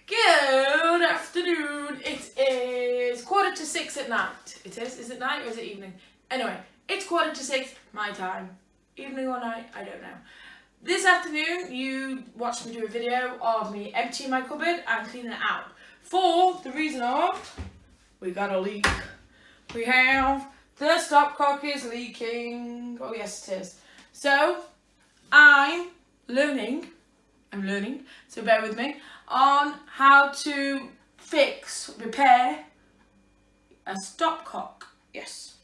Good afternoon. It is 6:15 at night. It is it night or is it evening? Anyway, it's 6:15 my time. Evening or night, I don't know. This afternoon you watched me do a video of me emptying my cupboard and cleaning it out. For the reason of, we got a leak. We have, the stopcock is leaking. Oh yes it is. So, I'm learning, so bear with me, on how to repair a stopcock. Yes.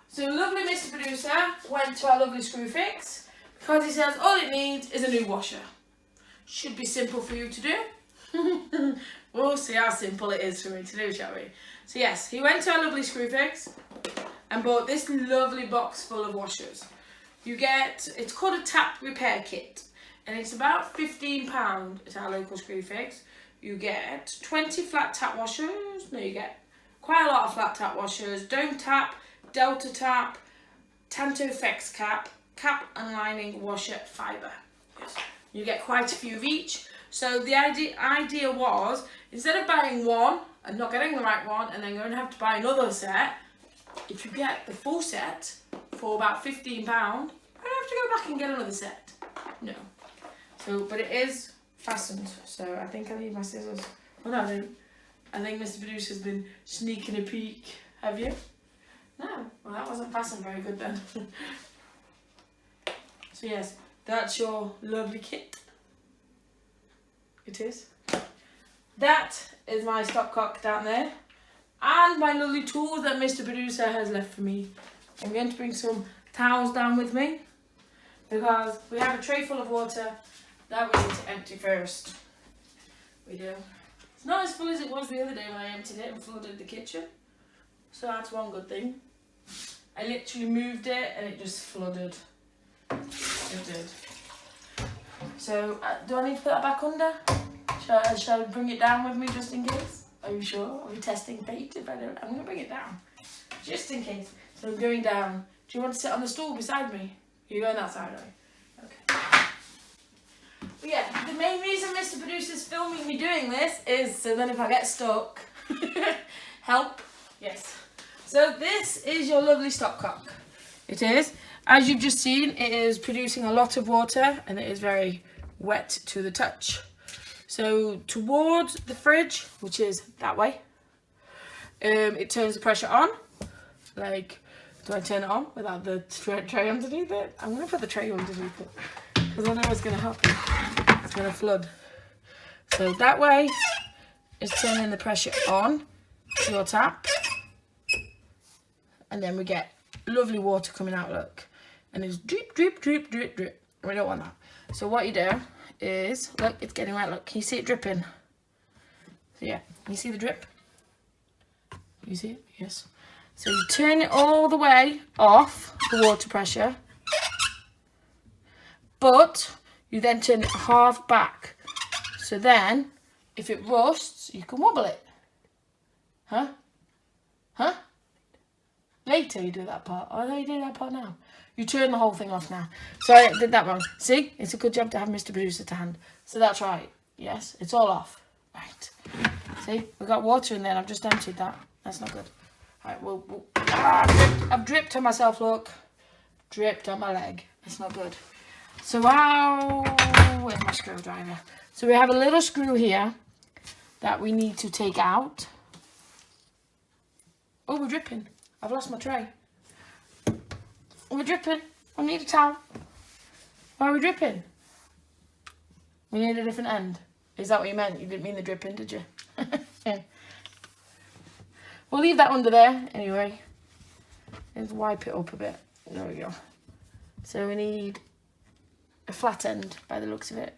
So lovely Mr. Producer went to our lovely screw fix because he says all it needs is a new washer. Should be simple for you to do. We'll see how simple it is for me to do, shall we? So yes, he went to our lovely screw fix and bought this lovely box full of washers. You get, it's called a tap repair kit, and it's about £15 at our local screw fix. You get 20 flat tap washers. No, you get quite a lot of flat tap washers. Dome tap, delta tap, Tanto Flex cap and lining washer fibre. Yes. You get quite a few of each. So the idea was, instead of buying one and not getting the right one and then going to have to buy another set, if you get the full set for about £15, I don't have to go back and get another set. No. So, but it is fastened, so I think I need my scissors. Well, no, I don't. I think Mr. Producer's been sneaking a peek. Have you? No. Well, that wasn't fastened very good then. So yes, that's your lovely kit. It is. That is my stopcock down there. And my lovely tools that Mr. Producer has left for me. I'm going to bring some towels down with me because we have a tray full of water that we need to empty first. We do. It's not as full as it was the other day when I emptied it and flooded the kitchen. So that's one good thing. I literally moved it and it just flooded. It did. So, do I need to put that back under? Shall I bring it down with me just in case? Are you sure? Are we testing fate? If I don't, I'm going to bring it down. Just in case. So I'm going down. Do you want to sit on the stool beside me? You're going that side, are you? Okay. But yeah, the main reason Mr. Producer's filming me doing this is so then if I get stuck, help. Yes. So this is your lovely stopcock. It is. As you've just seen, it is producing a lot of water and it is very wet to the touch. So towards the fridge, which is that way, it turns the pressure on. Like, do I turn it on without the tray underneath it? I'm going to put the tray underneath it because I know it's going to happen. It's going to flood. So that way is turning the pressure on to your tap. And then we get lovely water coming out, look. And it's drip, drip, drip, drip, drip. We don't want that. So what you do is, look, it's getting wet, look. Can you see it dripping? So yeah, can you see the drip? You see it? Yes. So you turn it all the way off the water pressure. But you then turn it half back. So then, if it rusts, you can wobble it. Huh? Huh? Later you do that part. Oh no, you do that part now. You turn the whole thing off now. Sorry, I did that wrong. See? It's a good job to have Mr. Producer to hand. So that's right. Yes, it's all off. Right. See? We've got water in there and I've just emptied that. That's not good. Right, I've dripped on myself, look. Dripped on my leg. That's not good. So where's my screwdriver? So we have a little screw here that we need to take out. Oh, we're dripping. I've lost my tray. We're dripping. I need a towel. Why are we dripping? We need a different end. Is that what you meant? You didn't mean the dripping, did you? Yeah. We'll leave that under there anyway. Let's wipe it up a bit. There we go. So we need a flat end by the looks of it.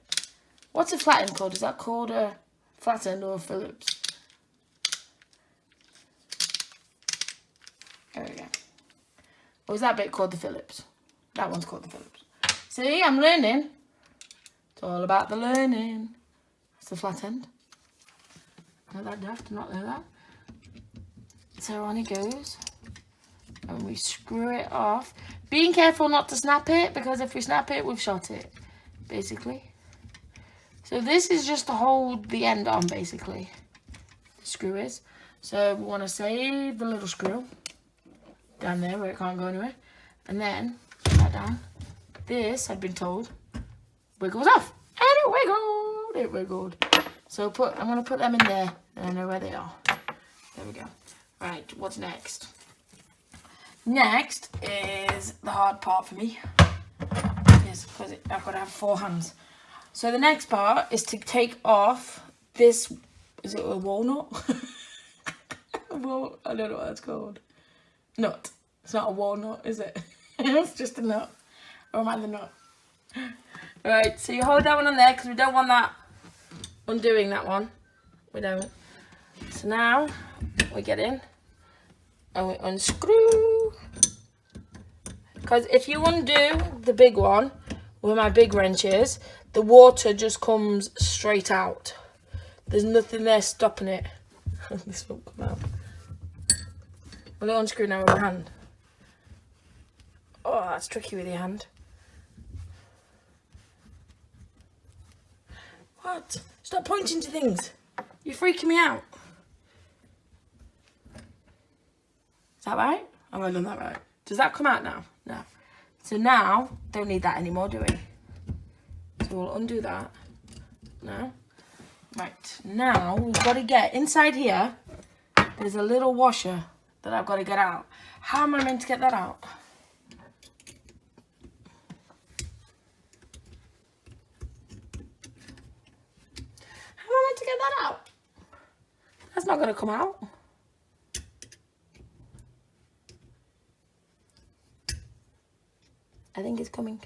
What's a flat end called? Is that called a flat end or a Phillips? There we go. Or is that bit called the Phillips? That one's called the Phillips. See, I'm learning. It's all about the learning. That's the flat end. Not that daft, not like that. So on it goes. And we screw it off. Being careful not to snap it, because if we snap it, we've shot it, basically. So So this is just to hold the end on, basically. The screw is. So we want to save the little screw down there where it can't go anywhere. And then put that down. This, I've been told, wiggles off. And it wiggled. It wiggled. So I'm going to put them in there. And I know where they are. There we go. Right, what's next? Next is the hard part for me. Yes, because I've got to have 4 hands. So the next part is to take off this, is it a walnut? Well, I don't know what that's called. Nut. It's not a walnut, is it? It's just a nut. Or am I the nut? Right, so you hold that one on there because we don't want that undoing that one. We don't. So now we get in and we unscrew. Because if you undo the big one with my big wrenches, the water just comes straight out. There's nothing there stopping it. This won't come out. We'll unscrew now with my hand. Oh, that's tricky with your hand. What? Stop pointing to things. You're freaking me out. Is that right? Have I done that right? Does that come out now? No. So now, don't need that anymore, do we? So we'll undo that. No. Right. Now, we've got to get inside here. There's a little washer that I've got to get out. How am I meant to get that out? How am I meant to get that out? That's not going to come out. I think it's coming.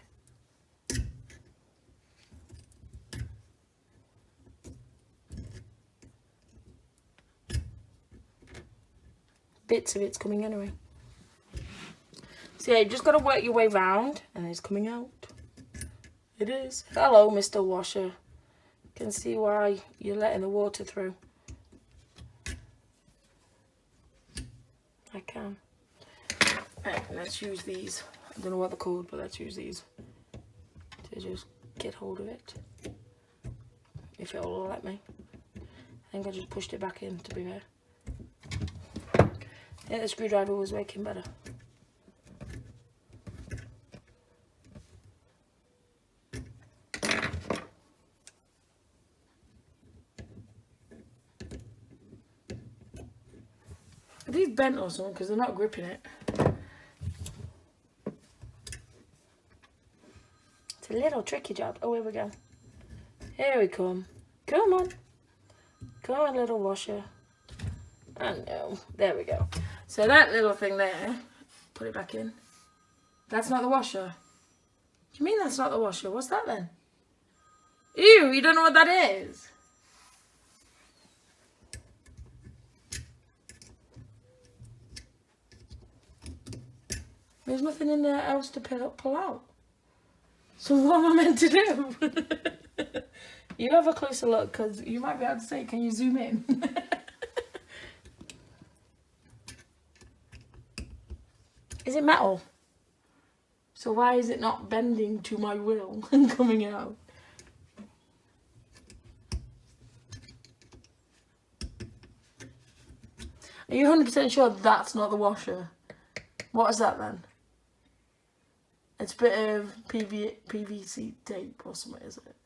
Bits of it's coming anyway. So yeah, you've just got to work your way round and it's coming out. It is. Hello, Mr. Washer. Can see why you're letting the water through. I can. Right, let's use these. I don't know what they're called, but let's use these to just get hold of it. If it'll let me. I think I just pushed it back in, to be fair. Yeah, the screwdriver was working better. Are these bent or something? Because they're not gripping it. It's a little tricky job. Oh, here we go. Here we come. Come on. Come on, little washer. I know. There we go. So that little thing there, put it back in. That's not the washer. Do you mean that's not the washer? What's that then? Ew, you don't know what that is? There's nothing in there else to pull out. So what am I meant to do? You have a closer look because you might be able to say, can you zoom in? Is it metal? So why is it not bending to my will and coming out? Are you 100% sure that's not the washer? What is that then? It's a bit of PVC tape or something, is it?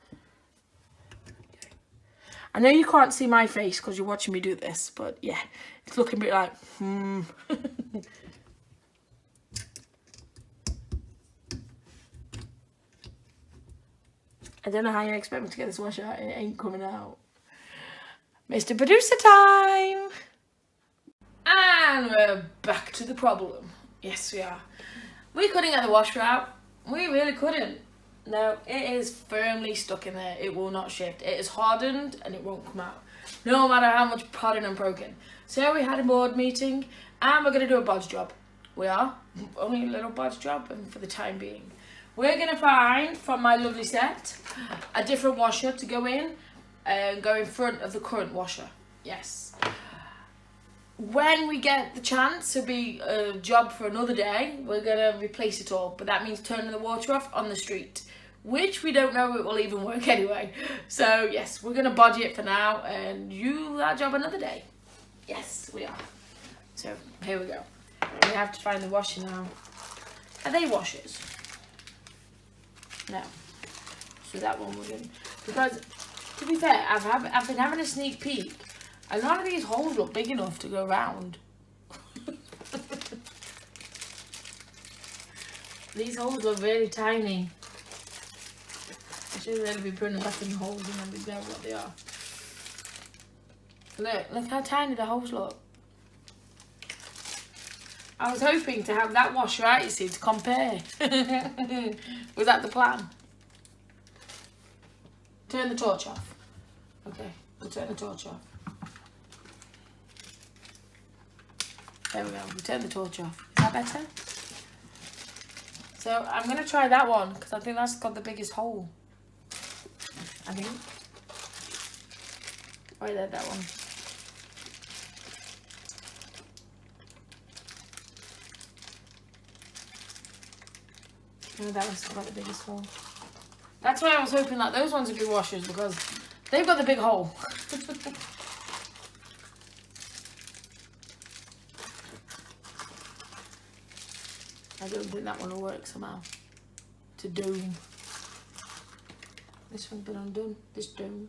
Okay. I know you can't see my face because you're watching me do this, but yeah, it's looking a bit like, I don't know how you expect me to get this washer out and it ain't coming out. Mr. Producer time! And we're back to the problem. Yes, we are. We couldn't get the washer out. We really couldn't. No, it is firmly stuck in there. It will not shift. It is hardened and it won't come out. No matter how much prodding and poking. So we had a board meeting and we're going to do a bodge job. We are. Only a little bodge job and for the time being. We're going to find, from my lovely set, a different washer to go in and go in front of the current washer. Yes. When we get the chance, it'll be a job for another day, we're going to replace it all. But that means turning the water off on the street. which we don't know it will even work anyway. So yes, we're going to body it for now and do that job another day. Yes, we are. So here we go. We have to find the washer now. Are they washers? No. So that one we're going to... Because, to be fair, I've been having a sneak peek. A lot of these holes look big enough to go round. These holes look really tiny. I should really be putting them back in the holes and then we know what they are. Look how tiny the holes look. I was hoping to have that washer out, you see, to compare. Was that the plan? Turn the torch off. Okay, we'll turn the torch off. There we go, we turn the torch off. Is that better? So I'm going to try that one because I think that's got the biggest hole. I think. Right there, that one. Oh, that one's got the biggest hole. That's why I was hoping that those ones would be washers because they've got the big hole. I don't think that one will work somehow. To doom. This one's been undone. This doom.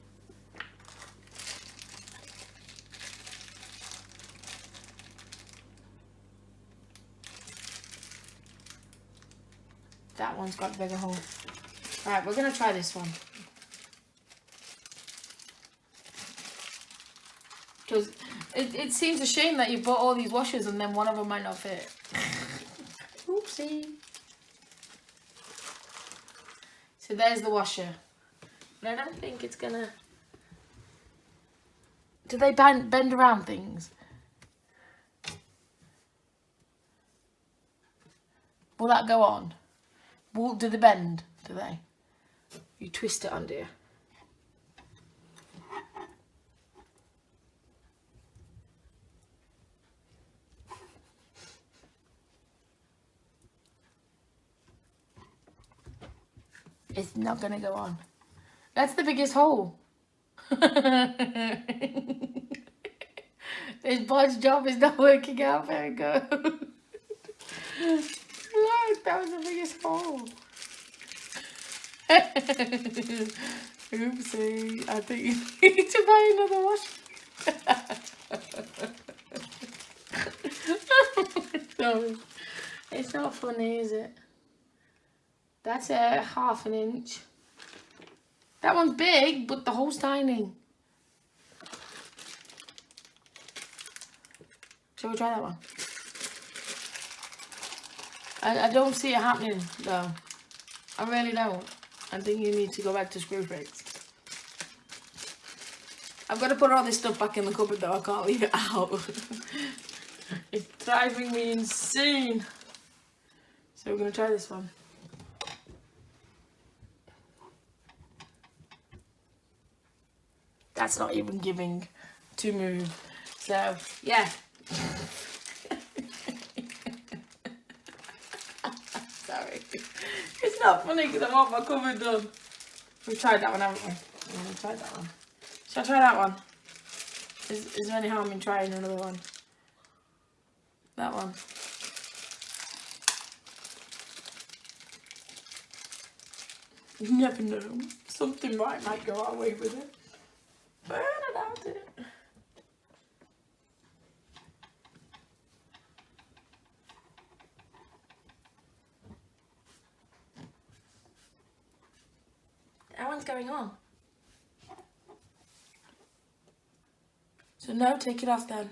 That one's got a bigger hole. Right, we're going to try this one. Because it seems a shame that you bought all these washers and then one of them might not fit. Oopsie. So there's the washer. But I don't think it's going to... Do they bend around things? Will that go on? Do they bend? Do they? You twist it under you. It's not going to go on. That's the biggest hole. This bod's job is not working out very good. Look, that was the biggest hole. Oopsie, I think you need to buy another washer. No, it's not funny, is it? That's half an inch. That one's big, but the hole's tiny. Shall we try that one? I don't see it happening, though. I really don't. I think you need to go back to screw fix. I've got to put all this stuff back in the cupboard, though. I can't leave it out. It's driving me insane. So we're going to try this one. That's not even giving to move. So, yeah. Sorry. It's not funny because I want my cupboard done. We've tried that one, haven't we? Yeah, we've tried that one. Shall I try that one? Is there any harm in trying another one? That one. You never know. Something right might go our way with it. But I doubt it. That one's going on. So no, take it off then.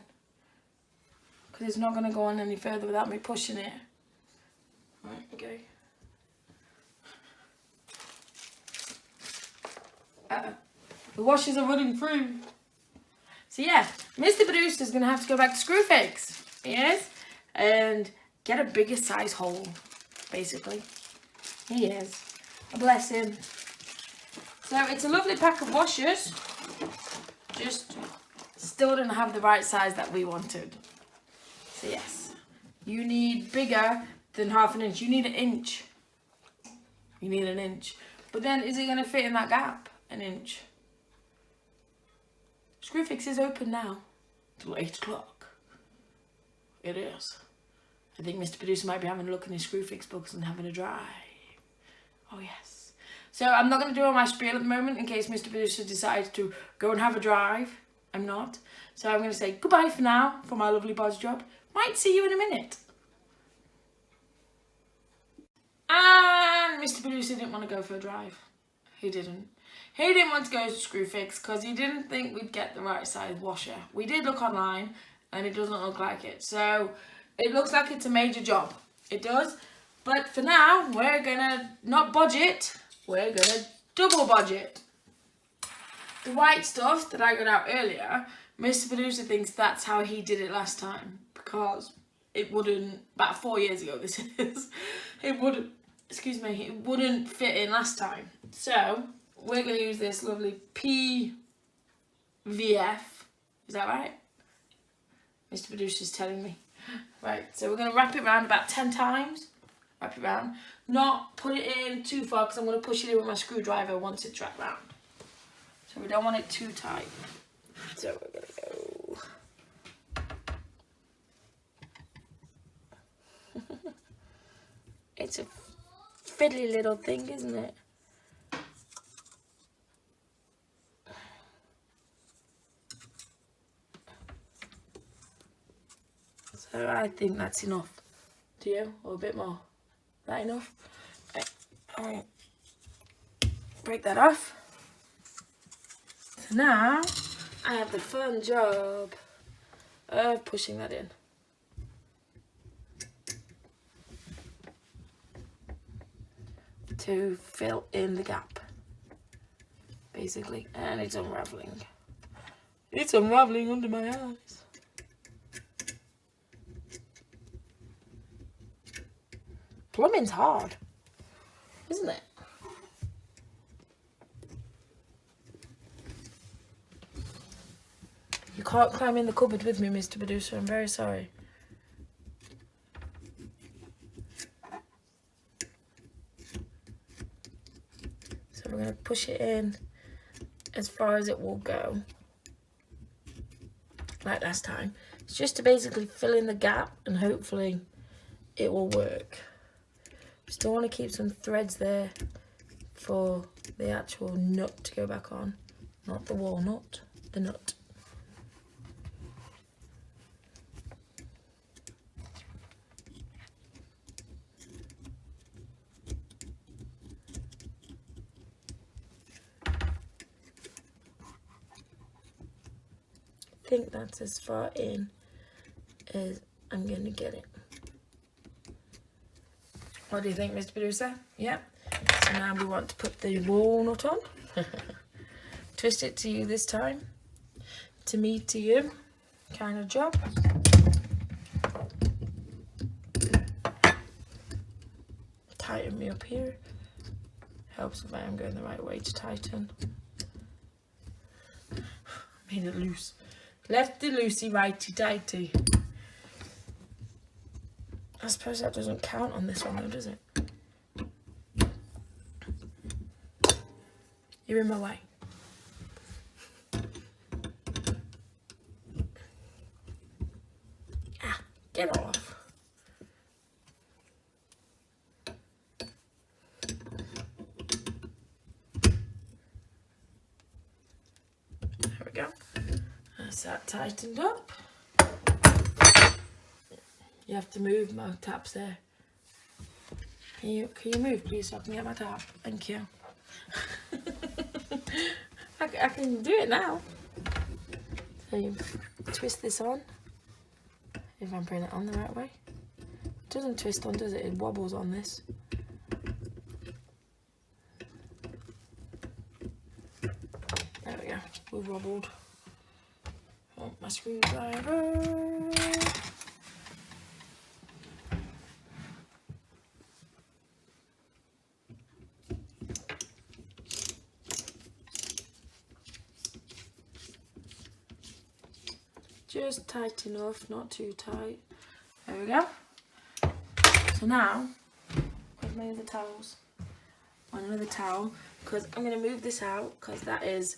Because it's not going to go on any further without me pushing it. Right, okay. The washers are running through. So yeah, Mr. Producer's going to have to go back to Screwfix. Yes? And get a bigger size hole, basically. He is. Bless him. So it's a lovely pack of washers. Just still didn't have the right size that we wanted. So yes, you need bigger than half an inch. You need an inch. You need an inch. But then, is it going to fit in that gap? An inch? Screwfix is open now. Till 8 o'clock. It is. I think Mr. Producer might be having a look in his Screwfix books and having a drive. Oh, yes. So, I'm not going to do all my spiel at the moment in case Mr. Producer decides to go and have a drive. I'm not. So, I'm going to say goodbye for now for my lovely bodge job. Might see you in a minute. And Mr. Producer didn't want to go for a drive. He didn't. He didn't want to go to Screwfix because he didn't think we'd get the right size washer. We did look online and it doesn't look like it. So it looks like it's a major job. It does. But for now, we're going to not budget. We're going to double budget. The white stuff that I got out earlier, Mr. Producer thinks that's how he did it last time. Because it wouldn't, about 4 years ago this is, it wouldn't, excuse me, it wouldn't fit in last time. So we're going to use this lovely PVF. Is that right? Mr. Producer's telling me. Right, so we're going to wrap it around about 10 times. Wrap it around. Not put it in too far because I'm going to push it in with my screwdriver once it's wrapped round. So we don't want it too tight. So we're going to go. It's a fiddly little thing, isn't it? So I think that's enough. Do you? Or a bit more? That enough? Right. Alright. Break that off. So now I have the fun job of pushing that in. To fill in the gap, basically, and it's unraveling. It's unraveling under my eyes. Plumbing's hard, isn't it? You can't climb in the cupboard with me, Mr. Producer. I'm very sorry. We're going to push it in as far as it will go, like last time. It's just to basically fill in the gap and hopefully it will work. Still want to keep some threads there for the actual nut to go back on, not the walnut, the nut. I think that's as far in as I'm going to get it. What do you think, Mr. Producer? Yeah. So now we want to put the walnut on. Twist it to you this time. To me, to you. Kind of job. Tighten me up here. Helps if I am going the right way to tighten. Made it loose. Lefty loosey, righty tighty. I suppose that doesn't count on this one though, does it? You're in my way. Ah, get off. There we go. That's that tightened up. You have to move my taps there. Can you move please so I can get my tap? Thank you. I can do it now. So you twist this on. If I'm putting it on the right way. It doesn't twist on, does it? It wobbles on this. There we go. We've wobbled. Oh, my screwdriver. Just tight enough, not too tight. There we go. So now, where's my other towels? on another towel because I'm going to move this out because that is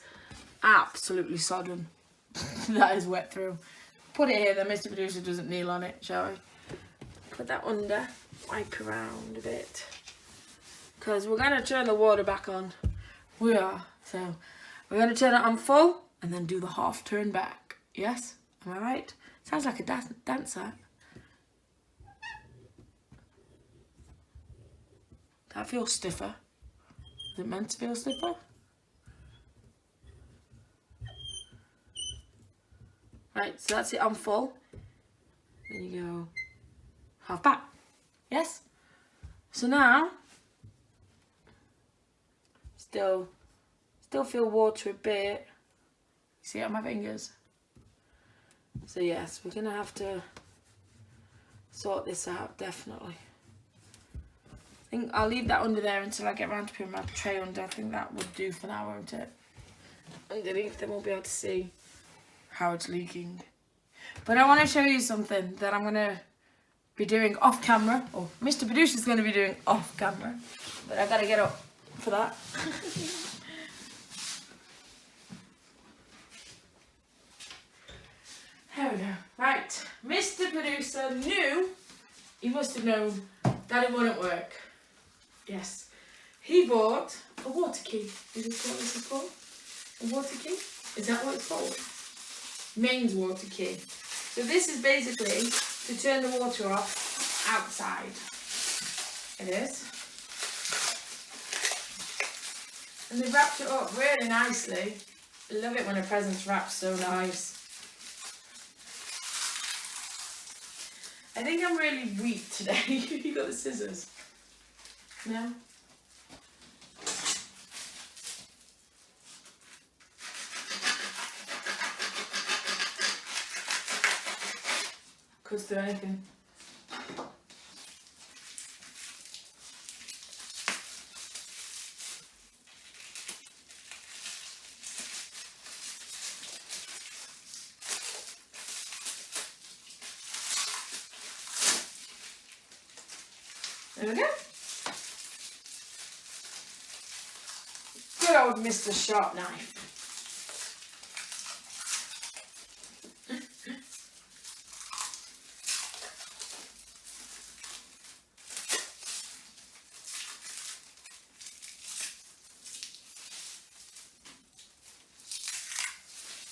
absolutely sodden. That is wet through. Put it here, then Mr. Producer doesn't kneel on it, shall we? Put that under, wipe around a bit. Because we're going to turn the water back on. We are. So we're going to turn it on full and then do the half turn back. Yes? Am I right? Sounds like a dancer. That feels stiffer. Is it meant to feel stiffer? Right, so that's it on full. Then you go half back. Yes? So now, still feel water a bit. See it on my fingers? So yes, we're gonna have to sort this out, definitely. I think I'll leave that under there until I get around to putting my tray under. I think that would do for now, won't it? Underneath, then we'll be able to see how it's leaking. But I want to show you something that I'm going to be doing off camera, or Mr. Producer's going to be doing off camera, but I've got to get up for that. There we go. Right, Mr. Producer knew, he must have known that it wouldn't work. Yes, he bought a water key. Is this what this is called? A water key? Is that what it's called? Mains water key. So this is basically to turn the water off outside. It is. And they've wrapped it up really nicely. I love it when a present's wrapped so nice. I think I'm really weak today. You got the scissors? No? Could do anything. There we go. Good old Mr. Sharp Knife.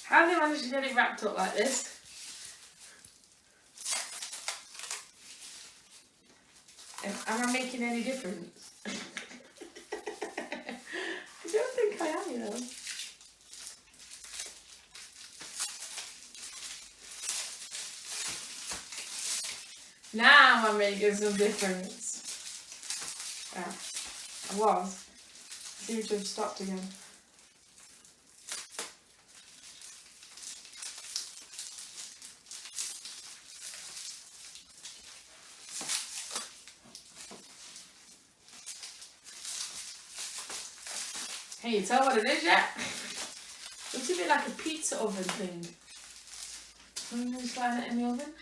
How have they managed to get it wrapped up like this? Am I making any difference? I don't think I am, you know. Now I'm making some difference. I was. Seems to have stopped again. Can you tell what it is yet? Looks a bit like a pizza oven thing. I'm going to slide it in the oven.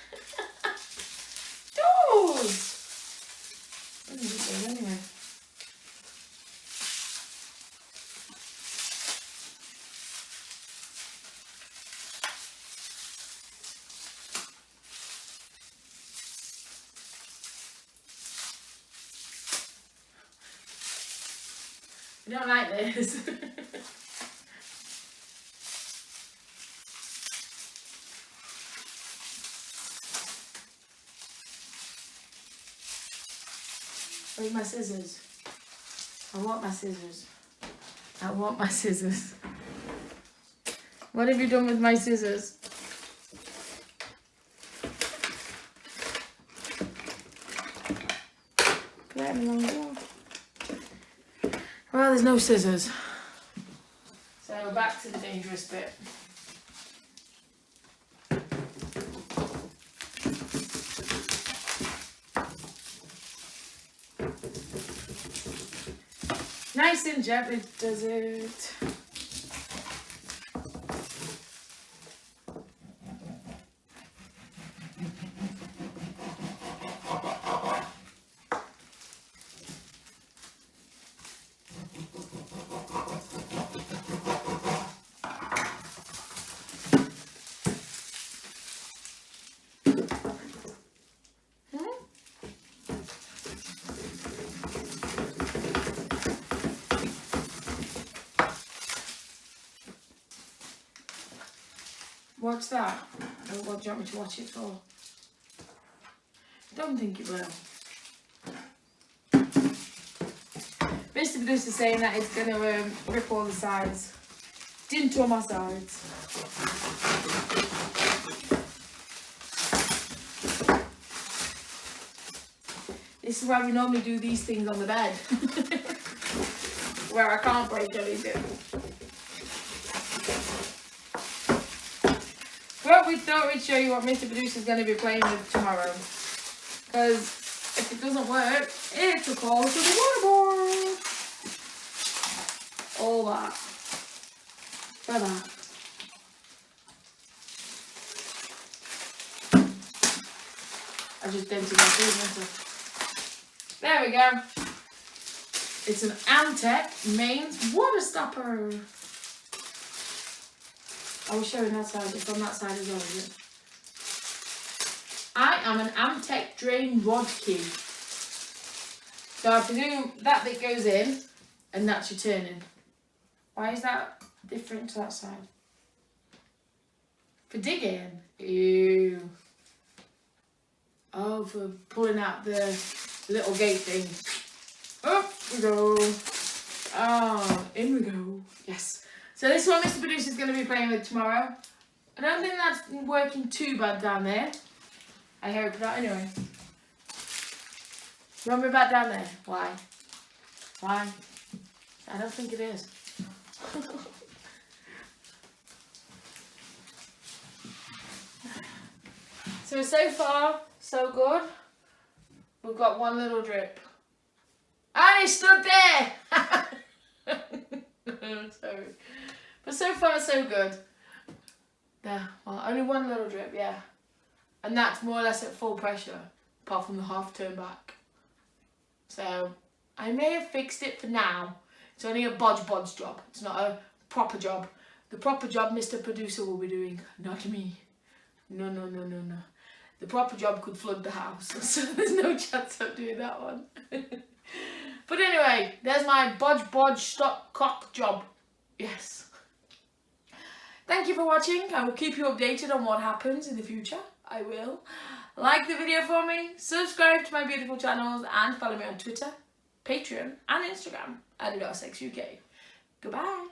Doors! I don't think so anyway. I don't like this. Where's my scissors? I want my scissors. I want my scissors. What have you done with my scissors? Put that in the wrong drawer. Well, there's no scissors. So back to the dangerous bit. Nice and gently does it. Watch that. Or what do you want me to watch it for? I don't think it will. Mr. Producer's saying that it's going to rip all the sides. Didn't all my sides. This is why we normally do these things on the bed. Where I can't break anything. But we thought we'd show you what Mr. Producer's going to be playing with tomorrow. Because if it doesn't work, it's a call to the waterboard. All that. For that. I just dented my food. There we go. It's an Amtech mains water stopper. I was showing that side. It's on that side as well, is it? I am an Amtech drain rod key. So I presume that bit goes in and that's your turning. Why is that different to that side? For digging? Ew. Oh, for pulling out the little gate thing. Up we go. Oh, in we go. Yes. So this is what Mr. Producer's going to be playing with tomorrow. I don't think that's working too bad down there. I hope not. Anyway. You want me back down there? Why? Why? I don't think it is. So far, so good. We've got one little drip. And he stood there! Sorry. But so far, so good. There. Well, only one little drip, yeah. And that's more or less at full pressure, apart from the half turn back. So, I may have fixed it for now. It's only a bodge job. It's not a proper job. The proper job Mr. Producer will be doing, not me. No. The proper job could flood the house, so there's no chance of doing that one. But anyway, there's my bodge Stopcock job. Yes. Thank you for watching. I will keep you updated on what happens in the future. I will. Like the video for me, subscribe to my beautiful channels, and follow me on Twitter, Patreon, and Instagram at AdultSexUK. Goodbye.